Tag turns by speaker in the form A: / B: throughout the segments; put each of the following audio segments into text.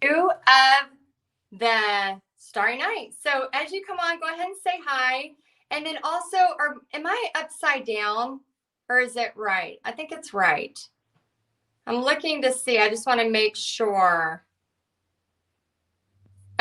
A: Of the Starry Night. So as you come on, go ahead and say hi. And then also, am I upside down or is it right? I think it's right. I'm looking to see. I just want to make sure.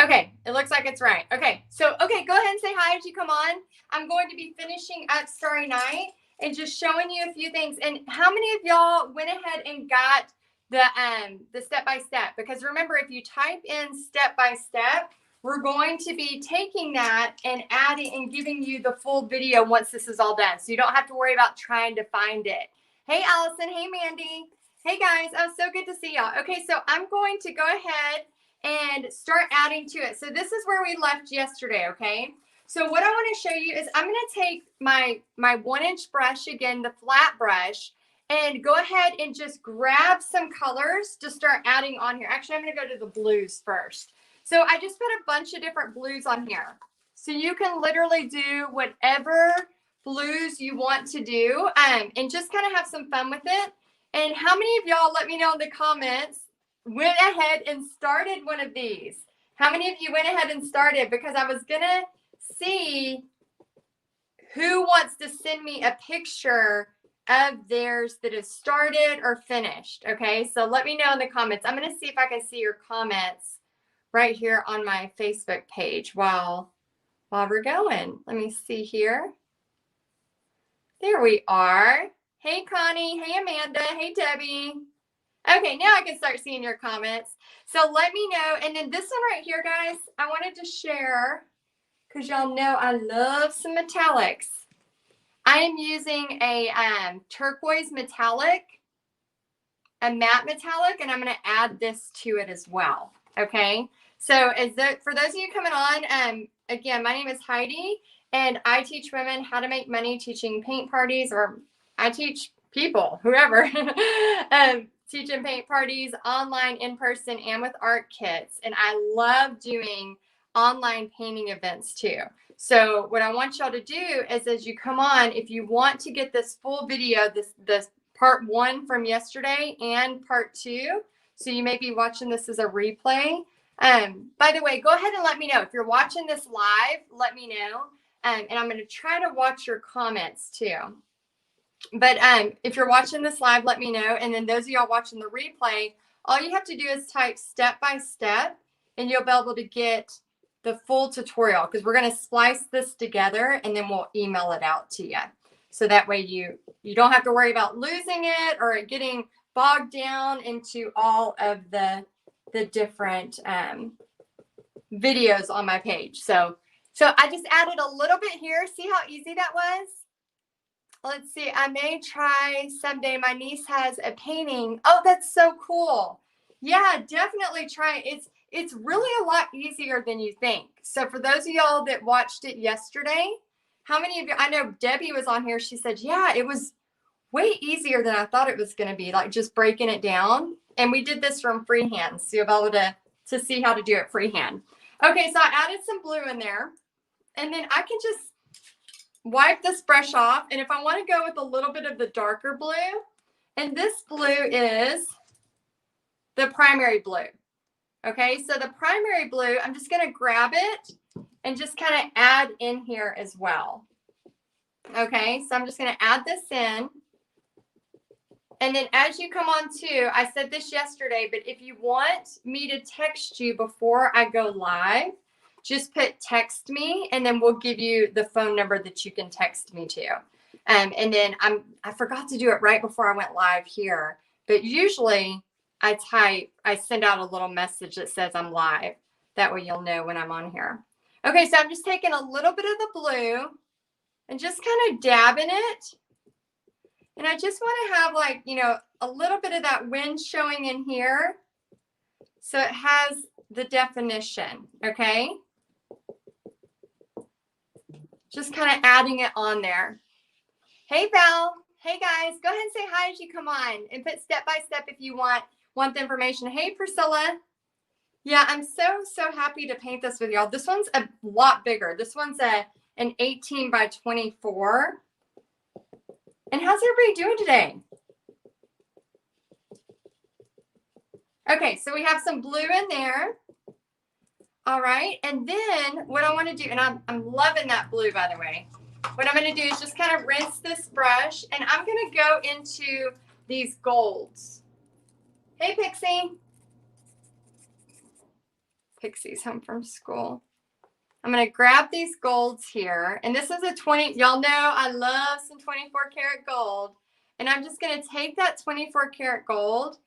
A: Okay, it looks like it's right. Okay, so go ahead and say hi as you come on. I'm going to be finishing up Starry Night and just showing you a few things. And how many of y'all went ahead and got the step by step? Because remember, if you type in step by step, we're going to be taking that and adding and giving you the full video once this is all done. So you don't have to worry about trying to find it. Hey, Allison. Hey, Mandy. Hey, guys. Oh, so good to see y'all. Okay, so I'm going to go ahead and start adding to it. So this is where we left yesterday, okay? So what I want to show you is I'm going to take my 1-inch brush, again, the flat brush, and go ahead and just grab some colors to start adding on here. Actually, I'm going to go to the blues first. So I just put a bunch of different blues on here. So you can literally do whatever blues you want to do and just kind of have some fun with it. And how many of y'all, let me know in the comments, went ahead and started one of these? How many of you went ahead and started? Because I was going to see who wants to send me a picture of theirs that is started or finished. Okay, so let me know in the comments. I'm going to see if I can see your comments right here on my Facebook page while we're going. Let me see here. There we are. Hey, Connie. Hey, Amanda. Hey, Debbie. Okay, now I can start seeing your comments. So let me know. And then this one right here, guys, I wanted to share because y'all know I love some metallics. I am using a turquoise metallic, a matte metallic, and I'm going to add this to it as well. Okay, so for those of you coming on, again, my name is Heidi, and I teach women how to make money teaching paint parties, or I teach people, whoever, teaching paint parties online, in person, and with art kits. And I love doing online painting events too. So what I want y'all to do is, as you come on, if you want to get this full video, this part 1 from yesterday and part 2, so you may be watching this as a replay. By the way, go ahead and let me know if you're watching this live. Let me know, and I'm going to try to watch your comments too. But if you're watching this live, let me know. And then those of y'all watching the replay, all you have to do is type step by step, and you'll be able to get the full tutorial, because we're going to splice this together and then we'll email it out to you. So that way you don't have to worry about losing it or it getting bogged down into all of the different videos on my page. So I just added a little bit here. See how easy that was? Let's see. I may try someday. My niece has a painting. Oh, that's so cool. Yeah, definitely try it. It's really a lot easier than you think. So for those of y'all that watched it yesterday, how many of you, I know Debbie was on here. She said, yeah, it was way easier than I thought it was going to be, like just breaking it down. And we did this from freehand. So you'll be able to see how to do it freehand. Okay, so I added some blue in there. And then I can just wipe this brush off. And if I want to go with a little bit of the darker blue, and this blue is the primary blue. Okay, so the primary blue, I'm just going to grab it and just kind of add in here as well. Okay, so I'm just going to add this in. And then as you come on too, I said this yesterday, but if you want me to text you before I go live, just put text me, and then we'll give you the phone number that you can text me to. And then I forgot to do it right before I went live here, but usually I send out a little message that says I'm live. That way you'll know when I'm on here. Okay, so I'm just taking a little bit of the blue and just kind of dabbing it. And I just want to have, like, you know, a little bit of that wind showing in here, so it has the definition, okay? Just kind of adding it on there. Hey, Val. Hey, guys. Go ahead and say hi as you come on, and put step by step if you want the information. Hey, Priscilla. Yeah, I'm so happy to paint this with y'all. This one's a lot bigger. This one's an 18 by 24. And how's everybody doing today? Okay, so we have some blue in there. All right, and then what I want to do, and I'm loving that blue, by the way. What I'm going to do is just kind of rinse this brush, and I'm going to go into these golds. Hey, Pixie. Pixie's home from school. I'm going to grab these golds here, and this is a 20, y'all know I love some 24 karat gold, and I'm just going to take that 24 karat gold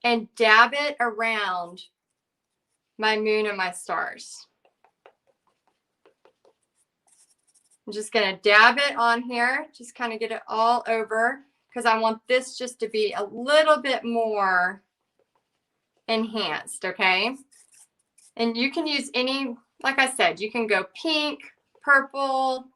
A: and dab it around my moon and my stars. I'm just going to dab it on here, just kind of get it all over, because I want this just to be a little bit more enhanced, okay? And you can use any, like I said, you can go pink, purple.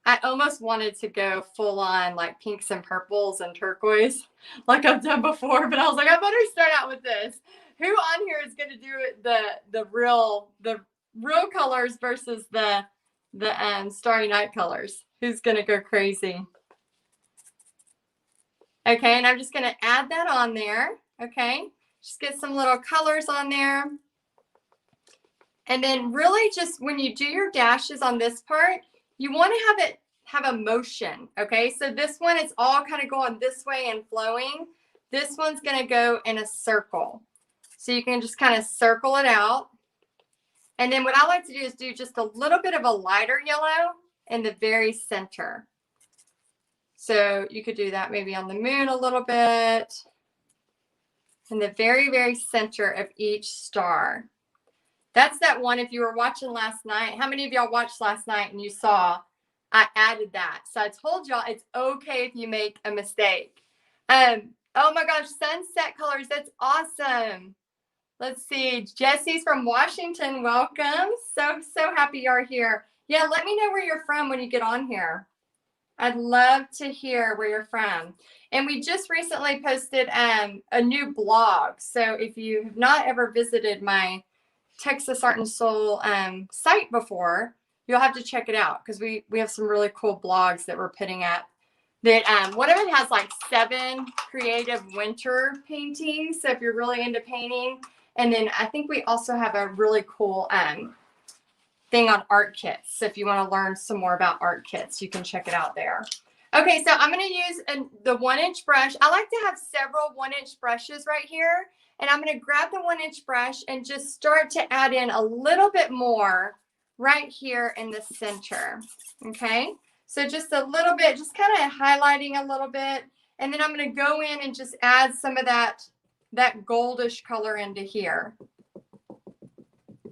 A: I almost wanted to go full on like pinks and purples and turquoise like I've done before, but I was like, I better start out with this. Who on here is going to do it the real colors versus the Starry Night colors? Who's going to go crazy? Okay, and I'm just going to add that on there. Okay, just get some little colors on there. And then really just when you do your dashes on this part, you want to have a motion. Okay, so this one, it's all kind of going this way and flowing. This one's going to go in a circle. So you can just kind of circle it out. And then what I like to do is do just a little bit of a lighter yellow in the very center. So you could do that maybe on the moon a little bit. In the very, very center of each star. That's that one, if you were watching last night, how many of y'all watched last night and you saw I added that? So I told y'all it's okay if you make a mistake. Oh my gosh, sunset colors, that's awesome. Let's see, Jesse's from Washington, welcome. So happy you're here. Yeah, let me know where you're from when you get on here. I'd love to hear where you're from. And we just recently posted a new blog. So if you have not ever visited my Texas Art and Soul site before, you'll have to check it out because we have some really cool blogs that we're putting up. That one of them has like 7 creative winter paintings. So if you're really into painting, and then I think we also have a really cool thing on art kits. So if you want to learn some more about art kits, you can check it out there. Okay, so I'm going to use the 1-inch brush. I like to have several 1-inch brushes right here. And I'm going to grab the 1-inch brush and just start to add in a little bit more right here in the center. Okay, so just a little bit, just kind of highlighting a little bit. And then I'm going to go in and just add some of that goldish color into here.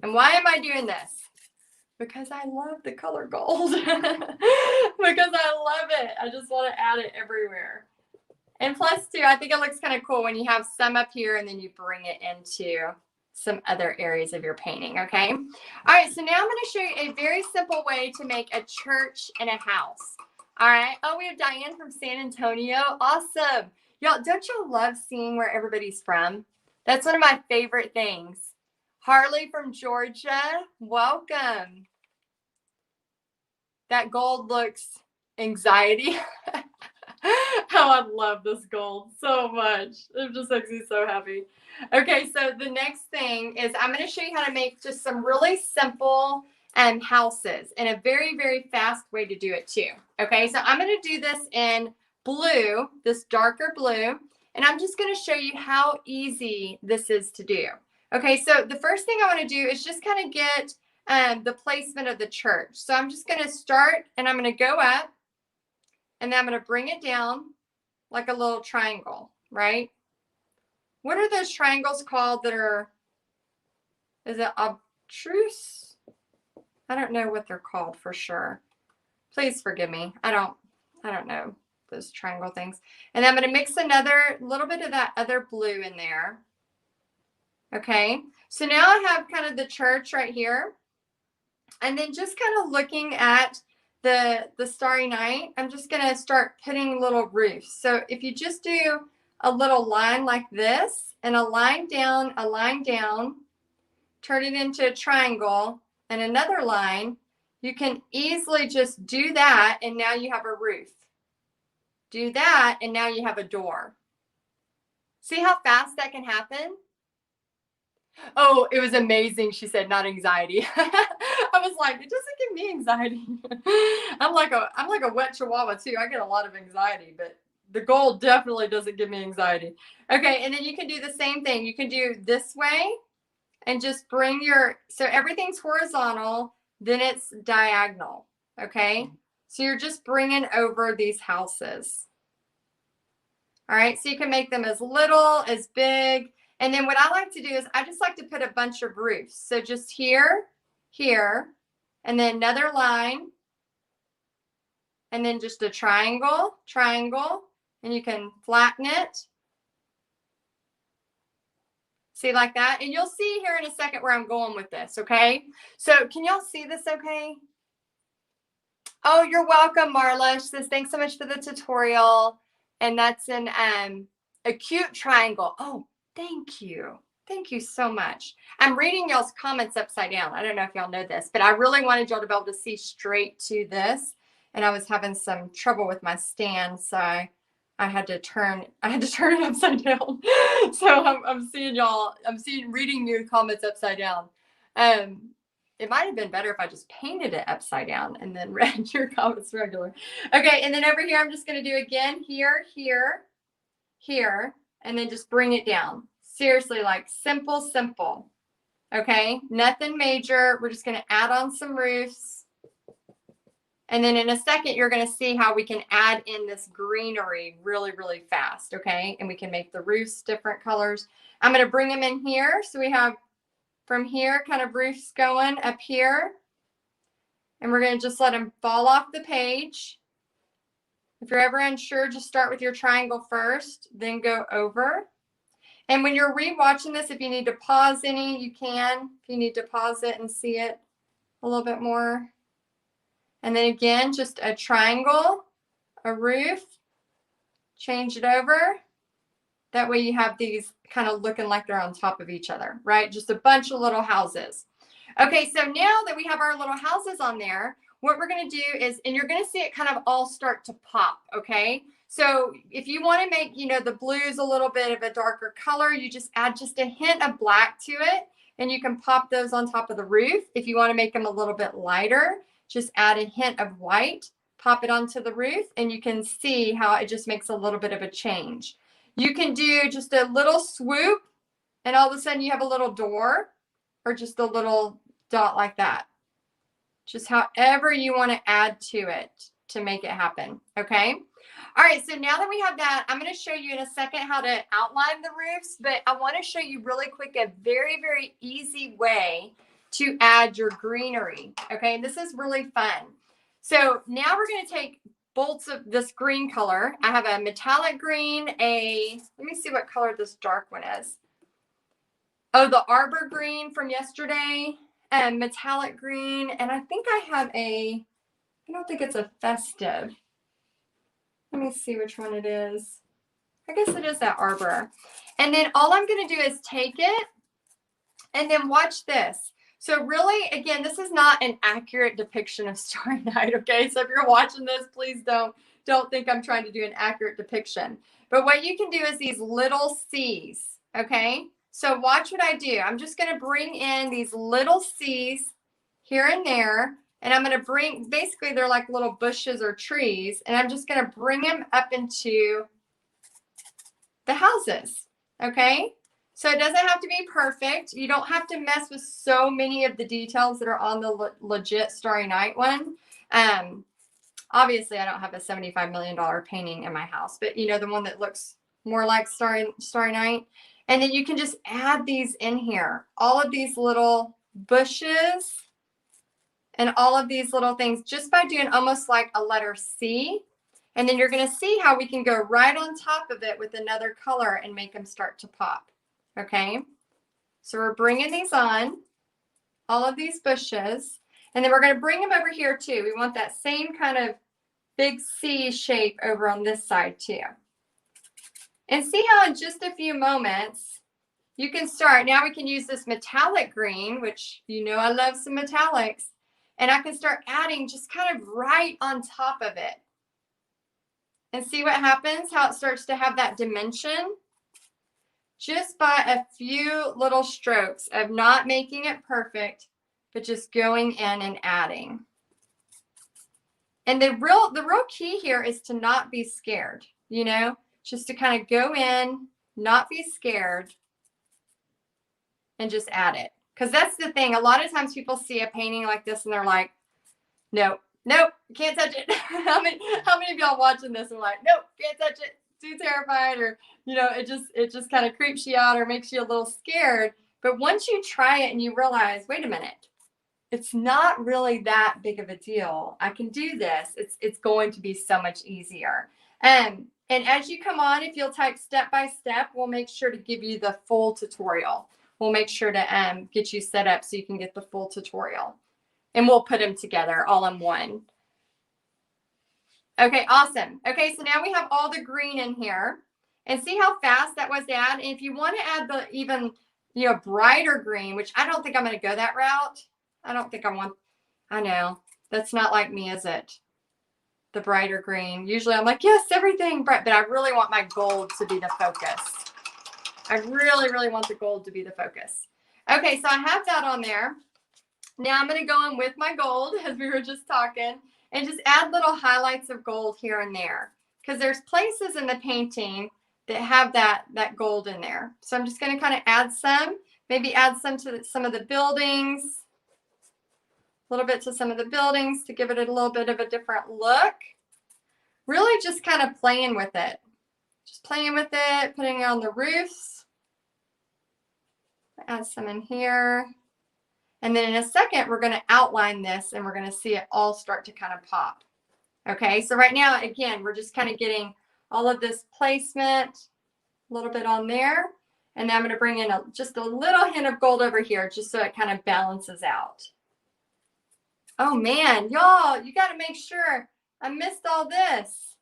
A: And why am I doing this? Because I love the color gold. Because I love it. I just want to add it everywhere. And plus, too, I think it looks kind of cool when you have some up here and then you bring it into some other areas of your painting, okay? All right, so now I'm going to show you a very simple way to make a church and a house. All right. Oh, we have Diane from San Antonio. Awesome. Y'all, don't y'all love seeing where everybody's from? That's one of my favorite things. Harley from Georgia, welcome. That gold looks anxiety. How I love this gold so much. It just makes me so happy. Okay, so the next thing is I'm going to show you how to make just some really simple houses and a very, very fast way to do it too. Okay, so I'm going to do this in blue, this darker blue, and I'm just going to show you how easy this is to do. Okay, so the first thing I want to do is just kind of get the placement of the church. So I'm just going to start and I'm going to go up and then I'm going to bring it down like a little triangle, right? What are those triangles called that are, is it obtruse? I don't know what they're called for sure. Please forgive me. I don't know those triangle things. And I'm going to mix another little bit of that other blue in there. Okay, so now I have kind of the church right here. And then just kind of looking at the Starry Night, I'm just going to start putting little roofs. So if you just do a little line like this and a line down, turn it into a triangle and another line, you can easily just do that and now you have a roof. Do that and now you have a door. See how fast that can happen? Oh, it was amazing. She said, not anxiety. I was like, it doesn't give me anxiety. I'm like a wet chihuahua too. I get a lot of anxiety, but the gold definitely doesn't give me anxiety. Okay, and then you can do the same thing. You can do this way and just bring so everything's horizontal, then it's diagonal. Okay, so you're just bringing over these houses. All right, so you can make them as little, as big. And then what I like to do is I just like to put a bunch of roofs. So just here, here, and then another line, and then just a triangle, triangle, and you can flatten it. See, like that? And you'll see here in a second where I'm going with this, okay? So can y'all see this okay? Oh, you're welcome, Marla. She says, thanks so much for the tutorial. And that's an acute triangle. Oh, thank you. Thank you so much. I'm reading y'all's comments upside down. I don't know if y'all know this, but I really wanted y'all to be able to see straight to this. And I was having some trouble with my stand, so I had to turn it upside down. So I'm seeing y'all, reading your comments upside down. It might have been better if I just painted it upside down and then read your comments regular. Okay, and then over here, I'm just going to do again here, here, here, and then just bring it down. Seriously, like simple, simple. Okay, nothing major. We're just going to add on some roofs. And then in a second, you're going to see how we can add in this greenery really, really fast. Okay, and we can make the roofs different colors. I'm going to bring them in here. So we have from here, kind of roofs going up here. And we're going to just let them fall off the page. If you're ever unsure, just start with your triangle first, then go over. And when you're rewatching this, if you need to pause any, you can. If you need to pause it and see it a little bit more. And then again, just a triangle, a roof, change it over. That way you have these kind of looking like they're on top of each other, right? Just a bunch of little houses. Okay, so now that we have our little houses on there, what we're going to do is, and you're going to see it kind of all start to pop, okay? So if you want to make, the blues a little bit of a darker color, you just add just a hint of black to it, and you can pop those on top of the roof. If you want to make them a little bit lighter, just add a hint of white, pop it onto the roof, and you can see how it just makes a little bit of a change. You can do just a little swoop, and all of a sudden you have a little door, or just a little dot like that. Just however you want to add to it to make it happen, okay? All right, so now that we have that, I'm going to show you in a second how to outline the roofs, but I want to show you really quick a very, very easy way to add your greenery, okay? And this is really fun. So now we're going to take bolts of this green color. I have a metallic green, let me see what color this dark one is. Oh, the arbor green from yesterday, and metallic green, and I think I have I don't think it's a festive. Let me see which one it is. I guess it is that arbor. And then all I'm going to do is take it, and then watch this. So really, again, this is not an accurate depiction of Starry Night, okay? So if you're watching this, please don't think I'm trying to do an accurate depiction. But what you can do is these little C's, okay? So watch what I do. I'm just going to bring in these little C's here and there, and I'm going to bring, basically they're like little bushes or trees, and I'm just going to bring them up into the houses, okay? So it doesn't have to be perfect. You don't have to mess with so many of the details that are on the legit Starry Night one. Obviously, I don't have a $75 million painting in my house, but the one that looks more like Starry Night. And then you can just add these in here. All of these little bushes and all of these little things just by doing almost like a letter C. And then you're going to see how we can go right on top of it with another color and make them start to pop. Okay, so we're bringing these on, all of these bushes, and then we're going to bring them over here too. We want that same kind of big C shape over on this side too. And see how in just a few moments you can start. Now we can use this metallic green, which I love some metallics, and I can start adding just kind of right on top of it. And see what happens, how it starts to have that dimension. just by a few little strokes of not making it perfect, but just going in and adding. And the real key here is to not be scared, you know, just to kind of go in, not be scared, and just add it. Because that's the thing. A lot of times people see a painting like this and they're like, nope, nope, can't touch it. How many of y'all watching this are like, nope, can't touch it, too terrified, or you know, it just kind of creeps you out or makes you a little scared. But once you try it and you realize, wait a minute, it's not really that big of a deal. I can do this. It's going to be so much easier. And as you come on, if you'll type step by step, we'll make sure to give you the full tutorial. We'll make sure to get you set up so you can get the full tutorial. And we'll put them together all in one. Okay, awesome. Okay, so now we have all the green in here. And see how fast that was to add? And if you want to add the even, you know, brighter green, which I don't think I'm going to go that route. I don't think I know. That's not like me, is it? The brighter green. Usually I'm like, yes, everything bright, but I really want my gold to be the focus. I really, really want the gold to be the focus. Okay, so I have that on there. Now I'm going to go in with my gold, as we were just talking, and just add little highlights of gold here and there. Because there's places in the painting that have that gold in there. So I'm just going to kind of add some, maybe add some to some of the buildings. A little bit to some of the buildings to give it a little bit of a different look. Really just kind of playing with it. Just playing with it, putting it on the roofs. Add some in here. And then in a second, we're going to outline this and we're going to see it all start to kind of pop. Okay, so right now, again, we're just kind of getting all of this placement, a little bit on there. And then I'm going to bring in just a little hint of gold over here just so it kind of balances out. Oh man, y'all, you got to make sure I missed all this.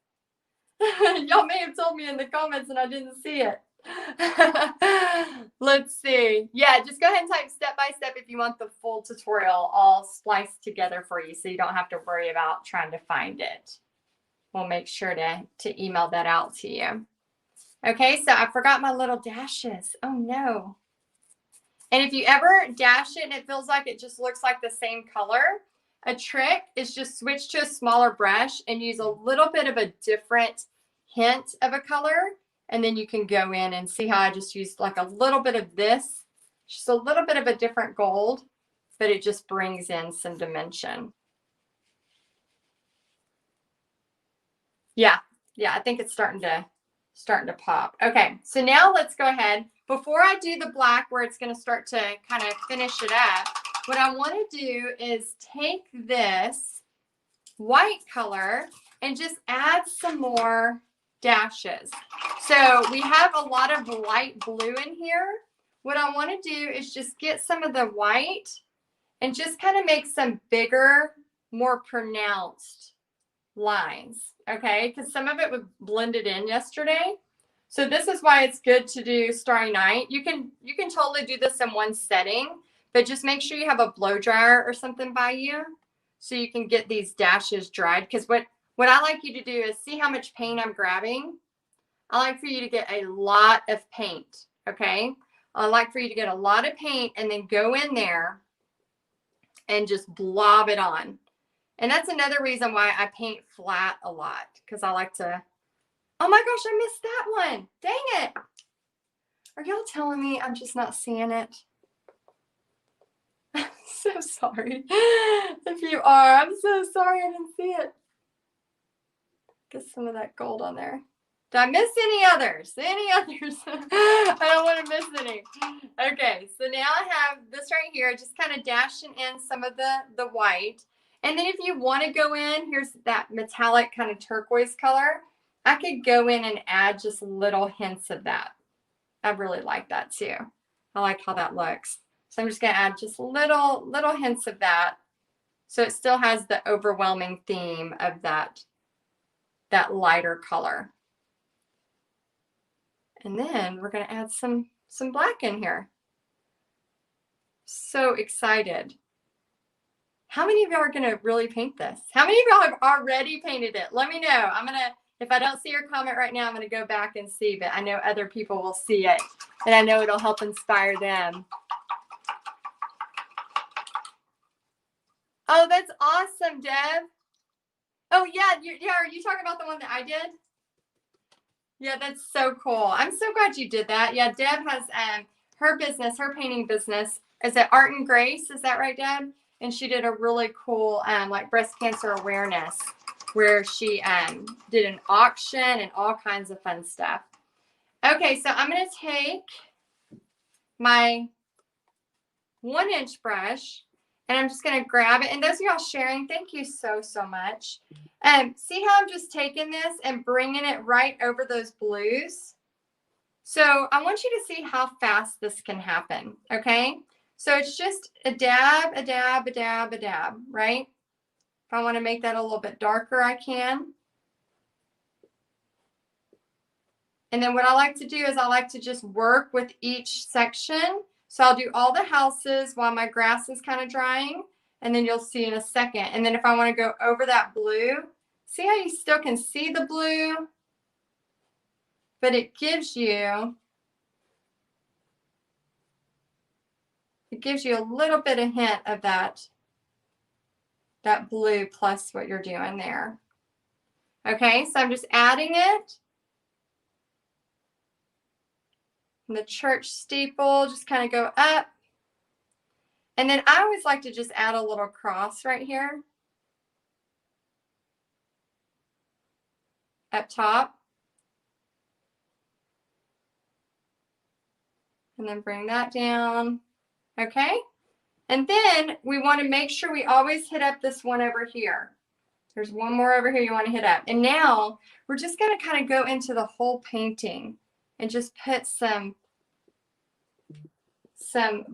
A: Y'all may have told me in the comments and I didn't see it. Let's see. Yeah, just go ahead and type step by step if you want the full tutorial all spliced together for you so you don't have to worry about trying to find it. We'll make sure to email that out to you. Okay, so I forgot my little dashes. Oh no. And if you ever dash it and it feels like it just looks like the same color, a trick is just switch to a smaller brush and use a little bit of a different hint of a color. And then you can go in and see how I just used like a little bit of this, just a little bit of a different gold, but it just brings in some dimension. Yeah, I think it's starting to pop. Okay, so now let's go ahead. Before I do the black where it's going to start to kind of finish it up, what I want to do is take this white color and just add some more dashes. So we have a lot of light blue in here. What I want to do is just get some of the white and just kind of make some bigger, more pronounced lines, okay? Because some of it was blended in yesterday. So this is why it's good to do Starry Night. You can totally do this in one setting, but just make sure you have a blow dryer or something by you so you can get these dashes dried. Because what I like you to do is see how much paint I'm grabbing. I like for you to get a lot of paint, okay? I like for you to get a lot of paint and then go in there and just blob it on. And that's another reason why I paint flat a lot, because I like to, oh my gosh, I missed that one. Dang it. Are y'all telling me I'm just not seeing it? I'm so sorry. If you are, I'm so sorry I didn't see it. Get some of that gold on there. Did I miss any others? Any others? I don't want to miss any. Okay, so now I have this right here, just kind of dashing in some of the white. And then if you want to go in, here's that metallic kind of turquoise color. I could go in and add just little hints of that. I really like that too. I like how that looks. So I'm just going to add just little hints of that. So it still has the overwhelming theme of that lighter color. And then we're going to add some black in here. So excited. How many of y'all are going to really paint this? How many of y'all have already painted it? Let me know. If I don't see your comment right now, I'm going to go back and see, but I know other people will see it And I know it'll help inspire them. Oh, that's awesome, Deb. Oh, yeah. Are you talking about the one that I did? Yeah, that's so cool. I'm so glad you did that. Yeah, Deb has her business, her painting business. Is it Art and Grace? Is that right, Deb? And she did a really cool like breast cancer awareness where she did an auction and all kinds of fun stuff. Okay, so I'm going to take my 1-inch brush and I'm just going to grab it. And those of y'all sharing, thank you so much. See how I'm just taking this and bringing it right over those blues? So I want you to see how fast this can happen, okay? So it's just a dab, a dab, a dab, a dab, right? If I want to make that a little bit darker, I can. And then what I like to do is I like to just work with each section. So I'll do all the houses while my grass is kind of drying. And then you'll see in a second. And then if I want to go over that blue, see how you still can see the blue? But it gives you a little bit of hint of that blue plus what you're doing there. Okay, so I'm just adding it. And the church steeple, just kind of go up. And then I always like to just add a little cross right here. Up top. And then bring that down. Okay. And then we want to make sure we always hit up this one over here. There's one more over here you want to hit up. And now we're just going to kind of go into the whole painting and just put some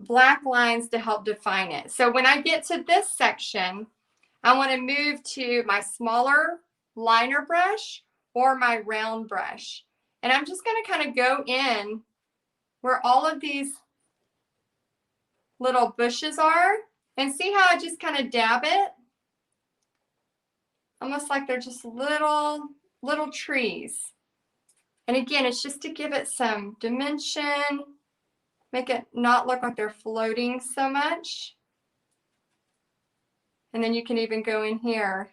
A: black lines to help define it. So when I get to this section, I want to move to my smaller liner brush or my round brush. And I'm just going to kind of go in where all of these little bushes are and see how I just kind of dab it. Almost like they're just little trees. And again, it's just to give it some dimension, make it not look like they're floating so much. And then you can even go in here.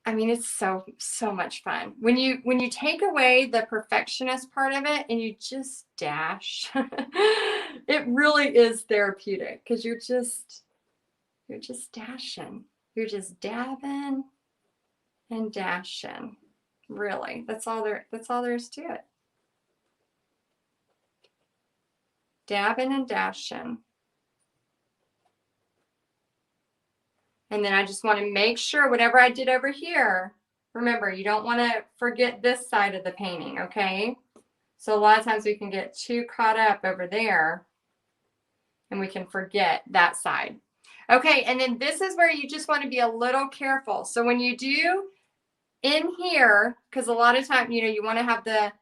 A: I mean, it's so much fun. When you take away the perfectionist part of it and you just dash, it really is therapeutic because you're just dashing. You're just dabbing and dashing. Really. That's all there is to it. Dabbing and dashing. And then I just want to make sure whatever I did over here, remember, you don't want to forget this side of the painting, okay? So a lot of times we can get too caught up over there and we can forget that side. Okay, and then this is where you just want to be a little careful. So when you do in here, because a lot of times, you want to have the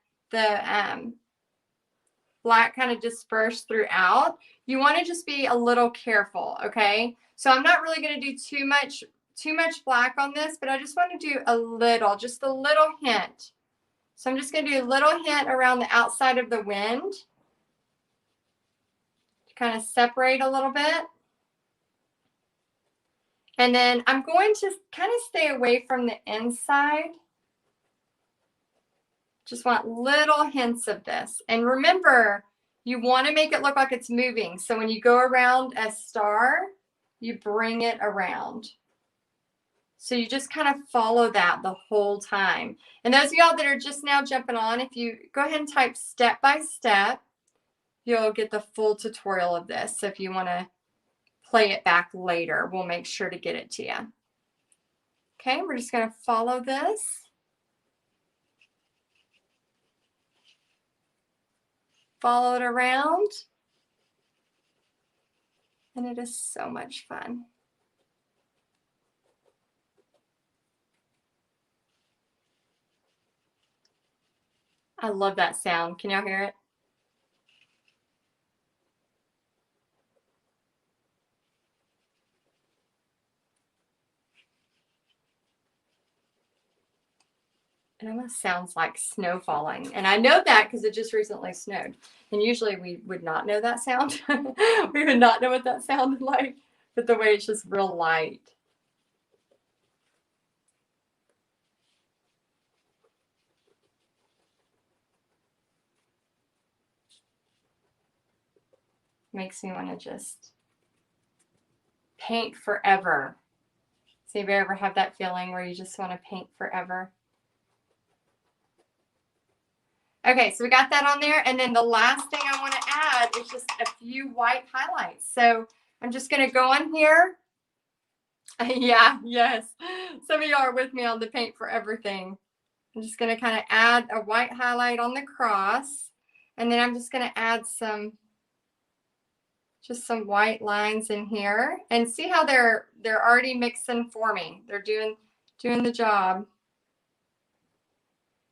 A: black kind of dispersed throughout, you want to just be a little careful, okay? So I'm not really going to do too much black on this, but I just want to do just a little hint. So I'm just going to do a little hint around the outside of the wind to kind of separate a little bit. And then I'm going to kind of stay away from the inside. Just want little hints of this. And remember, you want to make it look like it's moving. So when you go around a star, you bring it around. So you just kind of follow that the whole time. And those of y'all that are just now jumping on, if you go ahead and type step by step, you'll get the full tutorial of this. So if you want to play it back later, we'll make sure to get it to you. Okay, we're just going to follow this. Follow it around. And it is so much fun. I love that sound. Can y'all hear it? It almost sounds like snow falling. And I know that because it just recently snowed. And usually we would not know that sound. We would not know what that sounded like. But the way it's just real light. Makes me want to just paint forever. So if you ever have that feeling where you just want to paint forever? Okay, so we got that on there. And then the last thing I want to add is just a few white highlights. So I'm just going to go on here. Yeah, yes. Some of you are with me on the paint forever thing. I'm just going to kind of add a white highlight on the cross. And then I'm just going to add just some white lines in here. And see how they're already mixing for me. They're doing the job.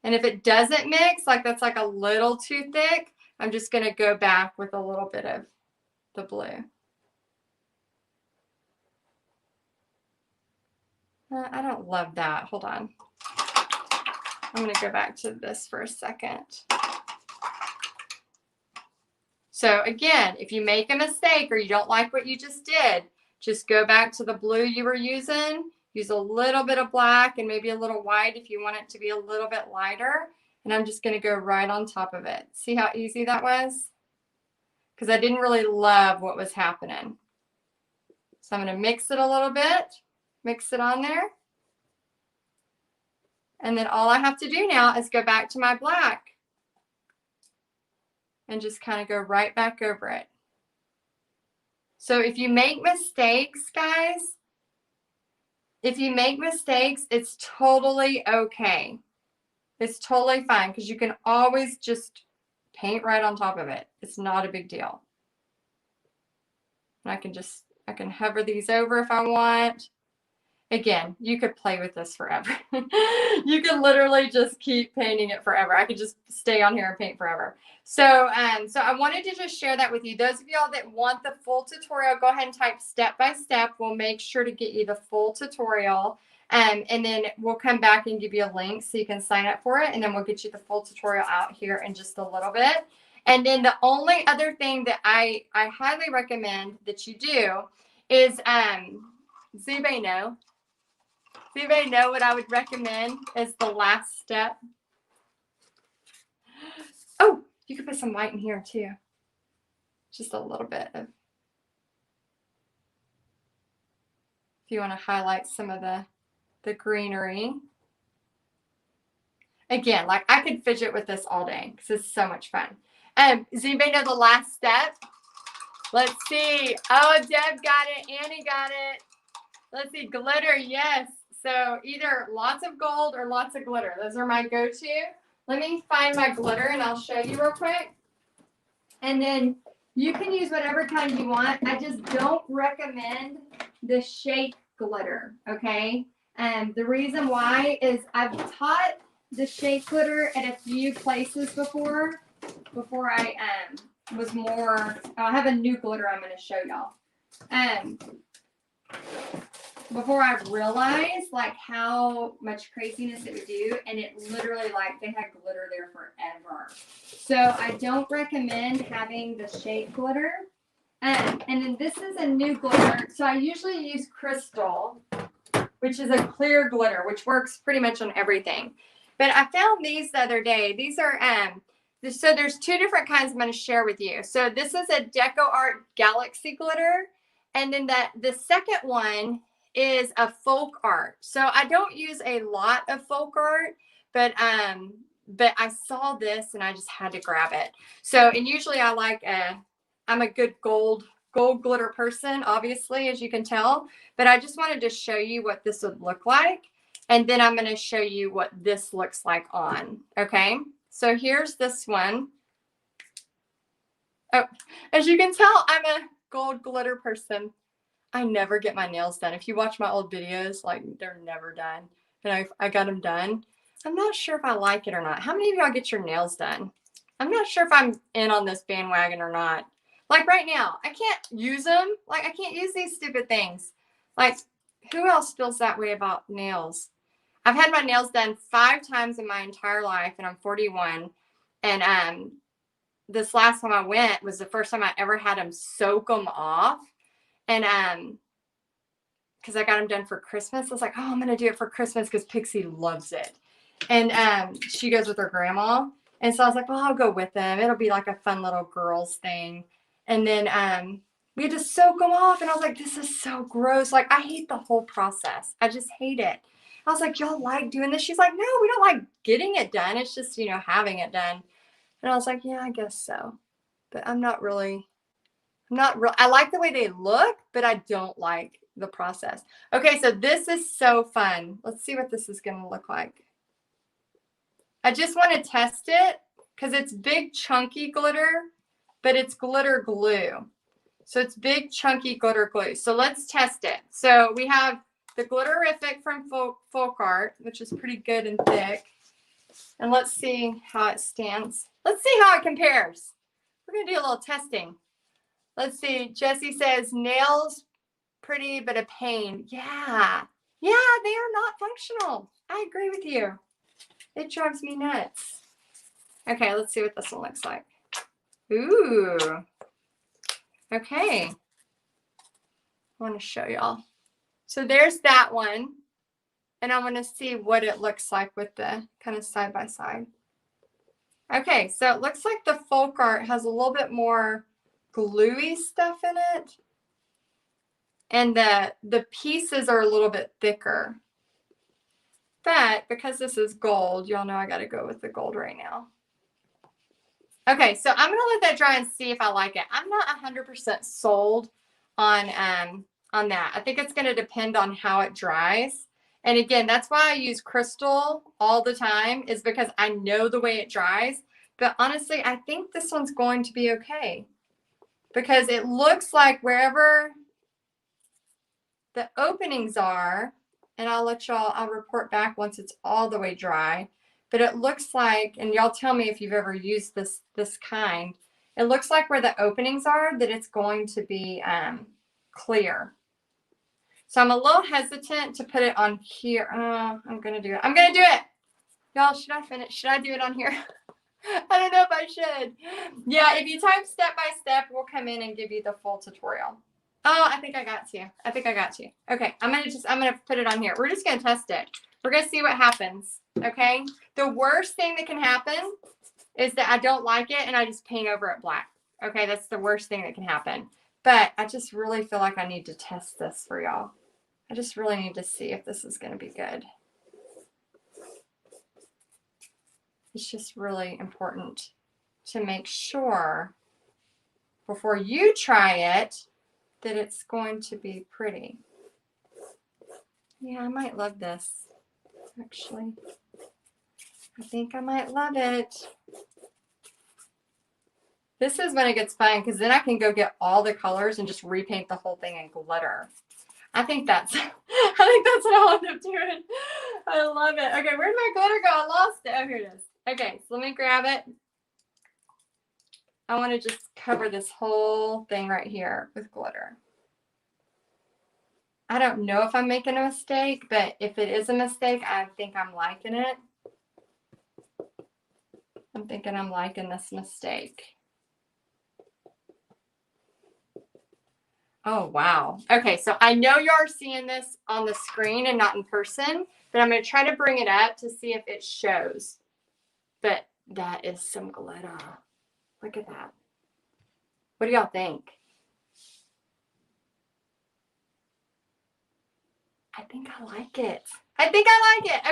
A: And if it doesn't mix, like that's like a little too thick, I'm just going to go back with a little bit of the blue. I don't love that. Hold on. I'm going to go back to this for a second. So again, if you make a mistake or you don't like what you just did, just go back to the blue you were using. Use a little bit of black and maybe a little white if you want it to be a little bit lighter. And I'm just going to go right on top of it. See how easy that was? Because I didn't really love what was happening. So I'm going to mix it a little bit. Mix it on there. And then all I have to do now is go back to my black. And just kind of go right back over it. So if you make mistakes, guys, if you make mistakes, it's totally okay. It's totally fine because you can always just paint right on top of it. It's not a big deal. And I can hover these over if I want. Again, you could play with this forever. You can literally just keep painting it forever. I could just stay on here and paint forever. So I wanted to just share that with you. Those of y'all that want the full tutorial, go ahead and type step by step. We'll make sure to get you the full tutorial. And then we'll come back and give you a link so you can sign up for it. And then we'll get you the full tutorial out here in just a little bit. And then the only other thing that I highly recommend that you do is, does anybody know? Does anybody know what I would recommend as the last step? Oh, you could put some white in here too. Just a little bit of, if you want to highlight some of the greenery. Again, like I could fidget with this all day because it's so much fun. Does anybody know the last step? Let's see. Oh, Deb got it. Annie got it. Let's see. Glitter. Yes. So either lots of gold or lots of glitter. Those are my go-to. Let me find my glitter and I'll show you real quick. And then you can use whatever kind you want. I just don't recommend the shake glitter, okay? The reason why is I've taught the shake glitter at a few places before I was more, I have a new glitter I'm going to show y'all. Before I realized like how much craziness it would do, and it literally like they had glitter there forever. So I don't recommend having the shake glitter. And then this is a new glitter. So I usually use crystal, which is a clear glitter, which works pretty much on everything. But I found these the other day. These are so there's two different kinds I'm going to share with you. So this is a Deco Art Galaxy glitter, and then the second one is a folk art. So I don't use a lot of folk art, but I saw this and I just had to grab it. So, and usually I like I'm a good gold glitter person, obviously, as you can tell, but I just wanted to show you what this would look like. And then I'm going to show you what this looks like on. Okay. So here's this one. Oh, as you can tell, I'm a gold glitter person. I never get my nails done. If you watch my old videos, like they're never done. And I got them done. I'm not sure if I like it or not. How many of y'all get your nails done? I'm not sure if I'm in on this bandwagon or not. Like right now, I can't use them. Like I can't use these stupid things. Like who else feels that way about nails? I've had my nails done 5 times in my entire life, and I'm 41. And this last time I went was the first time I ever had them soak them off. And because I got them done for Christmas, I was like, oh, I'm gonna do it for Christmas because Pixie loves it. And she goes with her grandma. And so I was like, well, I'll go with them. It'll be like a fun little girls thing. And then we had to soak them off. And I was like, this is so gross. Like, I hate the whole process. I just hate it. I was like, y'all like doing this? She's like, no, we don't like getting it done. It's just, having it done. And I was like, yeah, I guess so. But I like the way they look, but I don't like the process. Okay, so this is so fun. Let's see what this is going to look like. I just want to test it because it's big, chunky glitter, but it's glitter glue. So it's big, chunky glitter glue. So let's test it. So we have the Glitterific from Folk Art, which is pretty good and thick. And let's see how it stands. Let's see how it compares. We're going to do a little testing. Let's see. Jessie says, nails pretty, but a pain. Yeah. Yeah, they are not functional. I agree with you. It drives me nuts. Okay, let's see what this one looks like. Ooh. Okay. I want to show y'all. So there's that one. And I want to see what it looks like with the kind of side by side. Okay, so it looks like the Folk Art has a little bit more gluey stuff in it. And the pieces are a little bit thicker. But because this is gold, y'all know I got to go with the gold right now. Okay, so I'm going to let that dry and see if I like it. I'm not 100% sold on that. I think it's going to depend on how it dries. And again, that's why I use crystal all the time, is because I know the way it dries. But honestly, I think this one's going to be okay. Because it looks like wherever the openings are, and I'll report back once it's all the way dry. But it looks like, and y'all tell me if you've ever used this kind, it looks like where the openings are, that it's going to be clear. So I'm a little hesitant to put it on here. I'm going to do it. I'm going to do it. Y'all, should I finish? Should I do it on here? I don't know if I should. Yeah, if you type step by step, we'll come in and give you the full tutorial. Oh, I think I got you. Okay, I'm gonna put it on here. We're just gonna test it. We're gonna see what happens. Okay. The worst thing that can happen is that I don't like it and I just paint over it black. Okay, that's the worst thing that can happen. But I just really feel like I need to test this for y'all. I just really need to see if this is gonna be good. It's just really important to make sure before you try it that it's going to be pretty. Yeah, I might love this, actually. I think I might love it. This is when it gets fun, because then I can go get all the colors and just repaint the whole thing in glitter. I think that's what I'll end up doing. I love it. Okay, where'd my glitter go? I lost it. Oh, here it is. Okay, so let me grab it. I want to just cover this whole thing right here with glitter. I don't know if I'm making a mistake, but if it is a mistake, I think I'm liking it. I'm thinking I'm liking this mistake. Oh, wow. Okay, so I know you are seeing this on the screen and not in person, but I'm going to try to bring it up to see if it shows. But that is some glitter. Look at that. What do y'all think? I think I like it.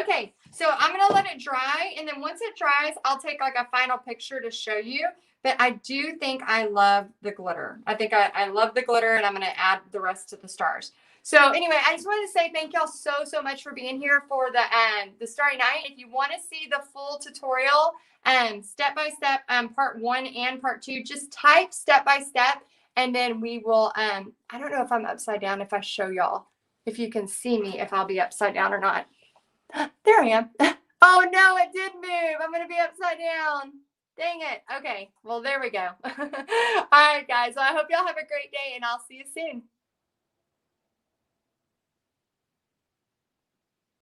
A: Okay, so I'm going to let it dry. And then once it dries, I'll take like a final picture to show you. But I do think I love the glitter. I think I love the glitter, and I'm going to add the rest of the stars. So anyway, I just wanted to say thank y'all so much for being here for the Starry Night. If you want to see the full tutorial, step by step, part 1 and part 2, just type step by step, and then we will. I don't know if I'm upside down. If I show y'all, if you can see me, if I'll be upside down or not. There I am. Oh no, it did move. I'm going to be upside down. Dang it. Okay. Well, there we go. All right, guys. Well, I hope y'all have a great day, and I'll see you soon.